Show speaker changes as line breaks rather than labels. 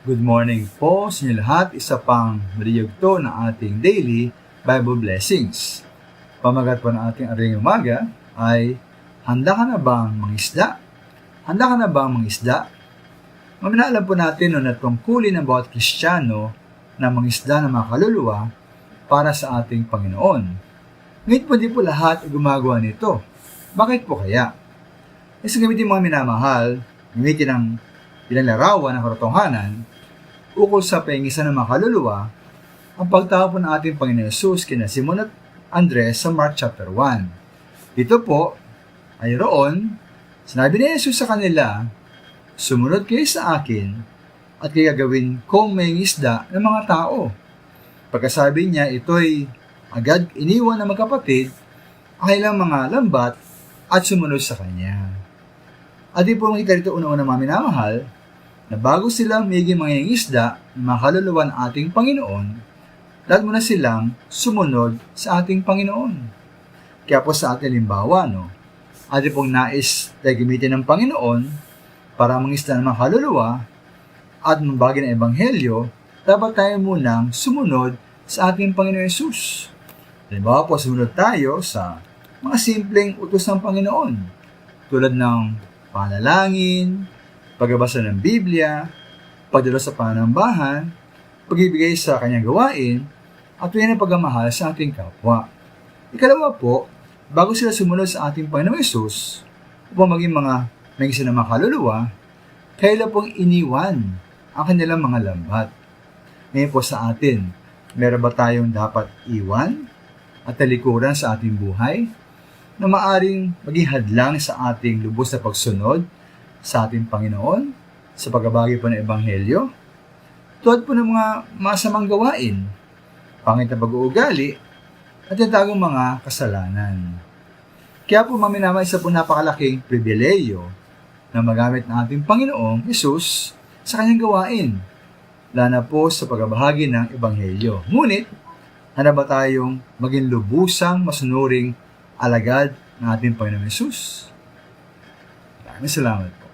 Good morning po sa inyo lahat. Isa pang mariyugto ng ating daily Bible blessings. Pamagat po ng ating aring umaga ay, handa ka na bang mangisda? Handa ka na bang mangisda? Maminaalam po natin na tungkulin ng bawat Kristiyano na mangisda ng mga kaluluwa para sa ating Panginoon. Ngayon po di po lahat ay gumagawa nito. Bakit po kaya? Sa gamitin mga minamahal, gamitin ng ilang larawan ng katotohanan ukol sa paingisan ng mga kaluluwa, ang pagtawag po ng ating Panginoon Yesus kina Simon at Andres sa Mark chapter 1. Dito po ay roon, sinabi ni Jesus sa kanila, "Sumunod kayo sa akin at kayo gagawin kong may isda ng mga tao." Pagkasabi niya, ito'y agad iniwan ng magkapatid ang kanilang mga lambat at sumunod sa kanya. At di po makita dito una-una mga minamahal, na bago sila maging mga isda ng mga kaluluwa ng ating Panginoon, lalo muna silang sumunod sa ating Panginoon. Kaya po sa ating limbawa, ating pong nais na gamitin ng Panginoon para mangisda ng mga kaluluwa at mabagi ng Ebanghelyo, dapat tayo munang sumunod sa ating Panginoon Yesus. Halimbawa po, sumunod tayo sa mga simpleng utos ng Panginoon, tulad ng panalangin, pagbabasa ng Biblia, pagdalo sa panambahan, pagbibigay sa kanyang gawain, at tuwing ang pagmamahal sa ating kapwa. Ikalawa po, bago sila sumunod sa ating Panginoong Yesus, upang maging mga mangisa ng mga kaluluwa, kailan pong iniwan ang kanilang mga lambat. Ngayon po sa atin, meron ba tayong dapat iwan at talikuran sa ating buhay na maaring maging hadlang sa ating lubos na pagsunod sa ating Panginoon, sa pagbabagi po ng Ebanghelyo, tulad po ng mga masamang gawain, pangit na pag-uugali, at tinatagong mga kasalanan. Kaya po maminama, isa po napakalaking pribileyo na magamit ng ating Panginoong Yesus sa kanyang gawain, lalo na po sa pagbabahagi ng Ebanghelyo. Ngunit, handa ba tayong maging lubusang masunuring alagad ng ating Panginoong Yesus? Maraming salamat po.